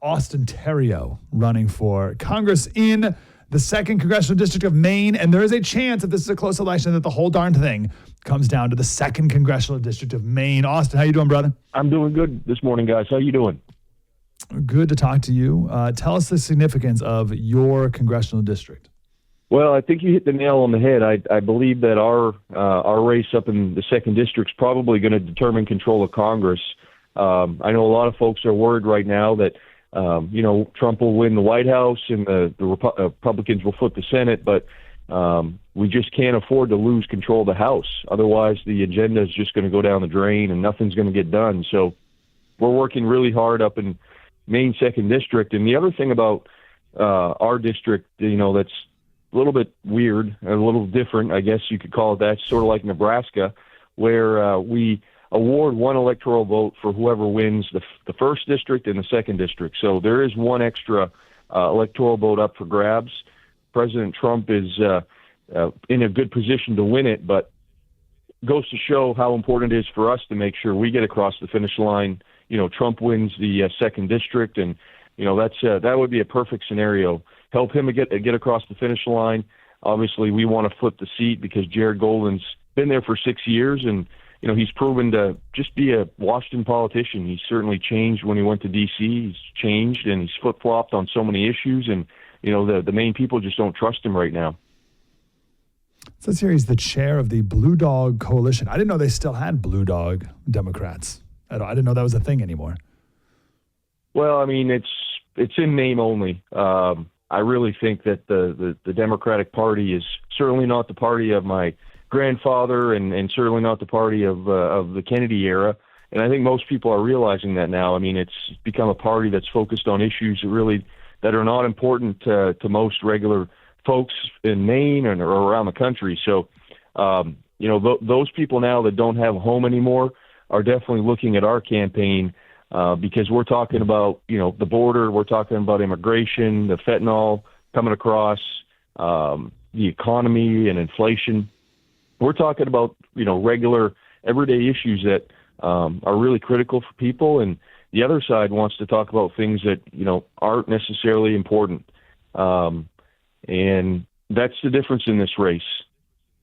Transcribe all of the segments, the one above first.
Austin Theriault running for Congress in the 2nd Congressional District of Maine. And there is a chance, if this is a close election, that the whole darn thing comes down to the 2nd Congressional District of Maine. Austin, how you doing, brother? I'm doing good this morning, guys. How you doing? Good to talk to you. Tell us the significance of your congressional district. Well, I think you hit the nail on the head. I believe that our race up in the 2nd District is probably going to determine control of Congress. I know a lot of folks are worried right now that, Trump will win the White House and the Republicans will flip the Senate, but we just can't afford to lose control of the House. Otherwise, the agenda is just going to go down the drain and nothing's going to get done. So we're working really hard up in Maine 2nd District. And the other thing about our district, that's a little bit weird, a little different, I guess you could call it that, sort of like Nebraska, where we award one electoral vote for whoever wins the 1st district and the 2nd district. So there is one extra electoral vote up for grabs. President Trump is in a good position to win it, but goes to show how important it is for us to make sure we get across the finish line. Trump wins the 2nd district, and that would be a perfect scenario. Help him get across the finish line. Obviously, we want to flip the seat because Jared Golden's been there for 6 years, and he's proven to just be a Washington politician. He's certainly changed when he went to D.C. He's changed, and he's flip-flopped on so many issues, and the Maine people just don't trust him right now. It says here he's the chair of the Blue Dog Coalition. I didn't know they still had Blue Dog Democrats. I didn't know that was a thing anymore. Well, I mean, it's in name only. I really think that the Democratic Party is certainly not the party of my grandfather and certainly not the party of the Kennedy era. And I think most people are realizing that now. I mean, it's become a party that's focused on issues that are not important to most regular folks in Maine or around the country. So, those people now that don't have a home anymore are definitely looking at our campaign because we're talking about, the border, we're talking about immigration, the fentanyl coming across, the economy and inflation. We're talking about, regular everyday issues that are really critical for people. And the other side wants to talk about things that, aren't necessarily important. And that's the difference in this race.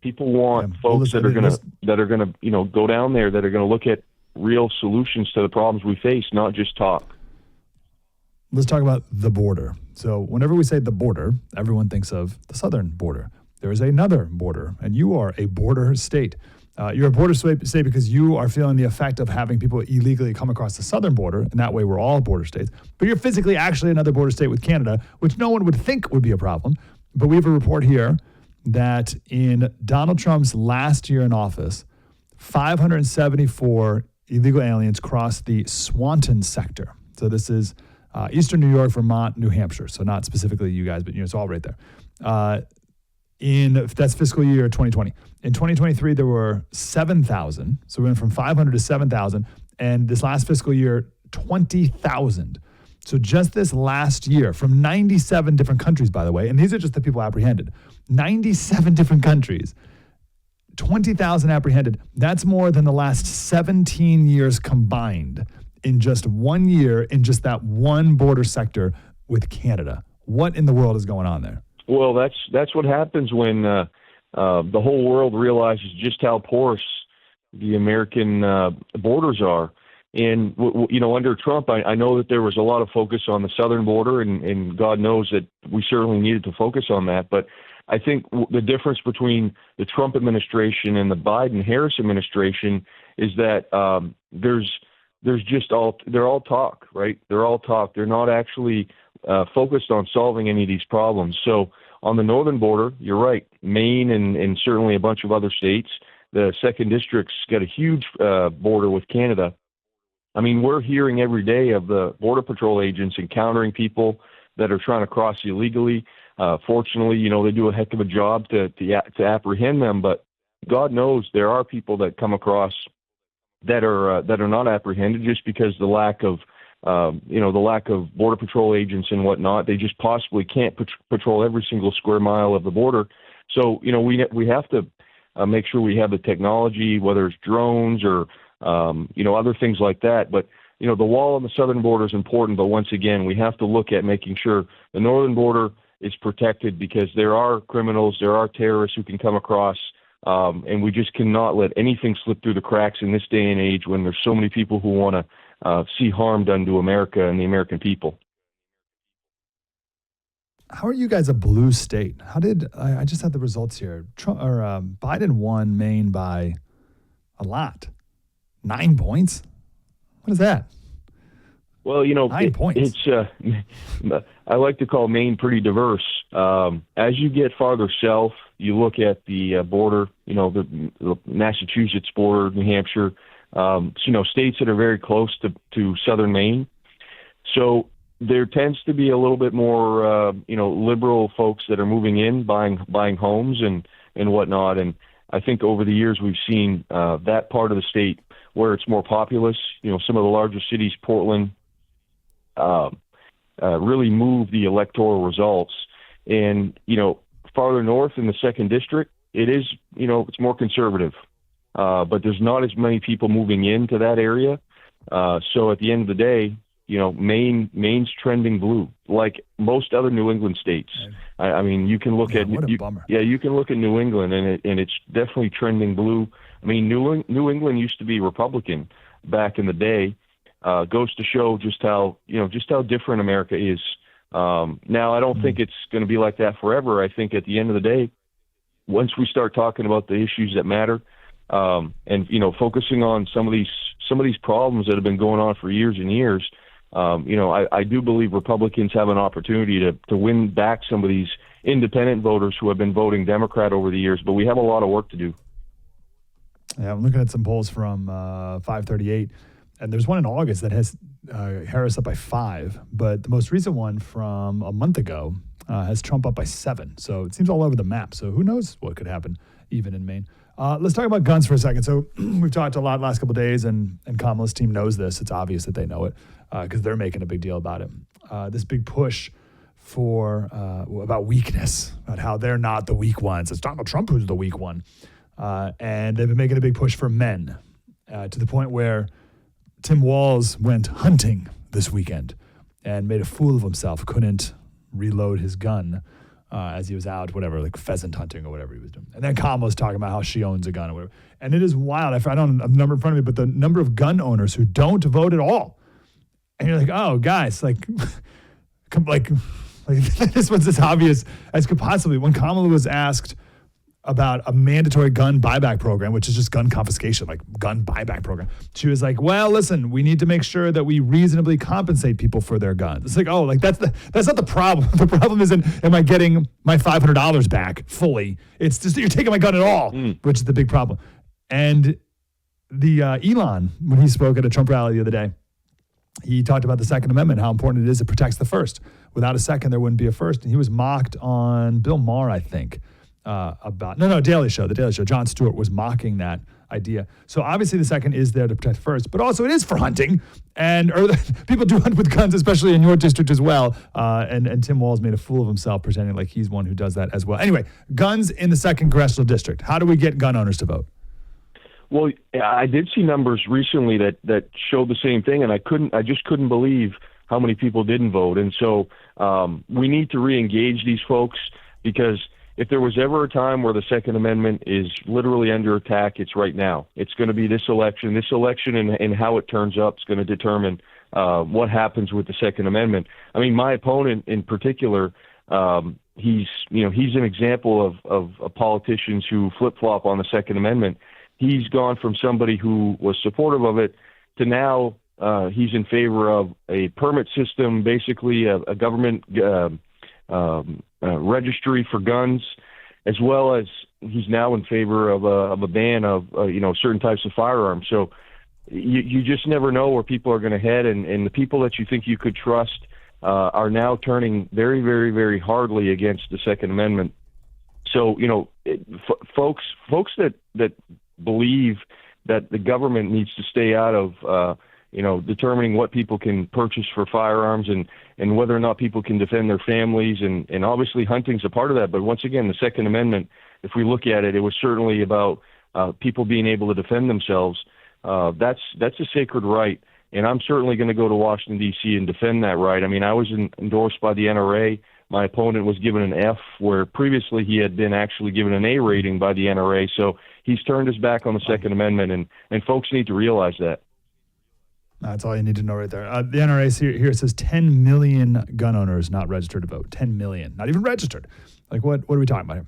People want folks that are going to go down there, that are going to look at real solutions to the problems we face, not just talk. Let's talk about the border. So whenever we say the border, everyone thinks of the southern border. There is another border, and you are a border state. You're a border state because you are feeling the effect of having people illegally come across the southern border, and that way we're all border states. But you're physically actually another border state with Canada, which no one would think would be a problem. But we have a report here that in Donald Trump's last year in office, 574 illegal aliens crossed the Swanton sector. So this is eastern New York, Vermont, New Hampshire. So not specifically you guys, but it's all right there. That's fiscal year 2020. In 2023, there were 7,000. So we went from 500 to 7,000. And this last fiscal year, 20,000. So just this last year, from 97 different countries, by the way, and these are just the people apprehended, 97 different countries, 20,000 apprehended. That's more than the last 17 years combined in just 1 year in just that one border sector with Canada. What in the world is going on there? Well, that's what happens when the whole world realizes just how porous the American borders are. And, under Trump, I know that there was a lot of focus on the southern border, and God knows that we certainly needed to focus on that. But I think the difference between the Trump administration and the Biden-Harris administration is that they're all talk, right? They're all talk. They're not actually focused on solving any of these problems. So on the northern border, you're right, Maine and certainly a bunch of other states, the 2nd District's got a huge border with Canada. I mean, we're hearing every day of the Border Patrol agents encountering people that are trying to cross illegally. Fortunately, they do a heck of a job to apprehend them, but God knows there are people that come across that are not apprehended just because the lack of Border Patrol agents and whatnot. They just possibly can't patrol every single square mile of the border. So, we have to make sure we have the technology, whether it's drones or other things like that. But, the wall on the southern border is important, but once again, we have to look at making sure the northern border is protected, because there are criminals, there are terrorists who can come across, and we just cannot let anything slip through the cracks in this day and age when there's so many people who want to see harm done to America and the American people. How are you guys a blue state? How did I just had the results here? Biden won Maine by a lot, 9 points. What is that? Well, 9 points. It's I like to call Maine pretty diverse. As you get farther south, you look at the border, the Massachusetts border, New Hampshire, states that are very close to southern Maine. So there tends to be a little bit more, liberal folks that are moving in, buying homes and whatnot. And I think over the years we've seen that part of the state where it's more populous. Some of the larger cities, Portland, really move the electoral results. And farther north in the second district, it is it's more conservative, but there's not as many people moving into that area. So at the end of the day, Maine's trending blue, like most other New England states. I mean, you can look at what a bummer. Yeah, you can look at New England, and it's definitely trending blue. I mean, New England used to be Republican back in the day. Goes to show just how different America is. Now, I don't think it's going to be like that forever. I think at the end of the day, once we start talking about the issues that matter, and focusing on some of these problems that have been going on for years and years, I do believe Republicans have an opportunity to win back some of these independent voters who have been voting Democrat over the years. But we have a lot of work to do. Yeah, I'm looking at some polls from 538, and there's one in August that has Harris up by 5, but the most recent one from a month ago has Trump up by 7. So it seems all over the map. So who knows what could happen even in Maine. Let's talk about guns for a second. So we've talked a lot the last couple of days, and Kamala's team knows this. It's obvious that they know it because they're making a big deal about it. This big push for about weakness, about how they're not the weak ones. It's Donald Trump who's the weak one. And they've been making a big push for men to the point where Tim Walz went hunting this weekend and made a fool of himself, couldn't reload his gun as he was out, whatever, like pheasant hunting or whatever he was doing. And then Kamala's talking about how she owns a gun or whatever. And it is wild. I don't have a number in front of me, but the number of gun owners who don't vote at all. And you're like, oh, guys, like this was as obvious as could possibly. When Kamala was asked about a mandatory gun buyback program, which is just gun confiscation, like gun buyback program, she was like, well, listen, we need to make sure that we reasonably compensate people for their guns. It's like, oh, like that's not the problem. The problem isn't, am I getting my $500 back fully? It's just that you're taking my gun at all, which is the big problem. And the Elon, when he spoke at a Trump rally the other day, he talked about the Second Amendment, how important it is. It protects the First. Without a second, there wouldn't be a first. And he was mocked on Bill Maher, I think, Daily Show. The Daily Show. Jon Stewart was mocking that idea. So obviously the second is there to protect first, but also it is for hunting. And people do hunt with guns, especially in your district as well. And Tim Walz made a fool of himself pretending like he's one who does that as well. Anyway, guns in the second congressional district. How do we get gun owners to vote? Well, I did see numbers recently that showed the same thing, and I just couldn't believe how many people didn't vote. And so we need to re-engage these folks, because if there was ever a time where the Second Amendment is literally under attack, it's right now. It's going to be this election. This election and how it turns up is going to determine what happens with the Second Amendment. I mean, my opponent in particular, he's an example of politicians who flip-flop on the Second Amendment. He's gone from somebody who was supportive of it to now he's in favor of a permit system, basically a government registry for guns, as well as he's now in favor of a ban of certain types of firearms. So you just never know where people are going to head, and the people that you think you could trust are now turning very, very, very hardly against the Second Amendment. So folks that believe that the government needs to stay out of determining what people can purchase for firearms and whether or not people can defend their families. And obviously hunting's a part of that. But once again, the Second Amendment, if we look at it, it was certainly about people being able to defend themselves. That's a sacred right. And I'm certainly going to go to Washington, D.C. and defend that right. I mean, I was endorsed by the NRA. My opponent was given an F, where previously he had been actually given an A rating by the NRA. So he's turned his back on the Second Amendment, and folks need to realize that. That's all you need to know right there. The NRA here says 10 million gun owners not registered to vote. 10 million, not even registered. Like what are we talking about here?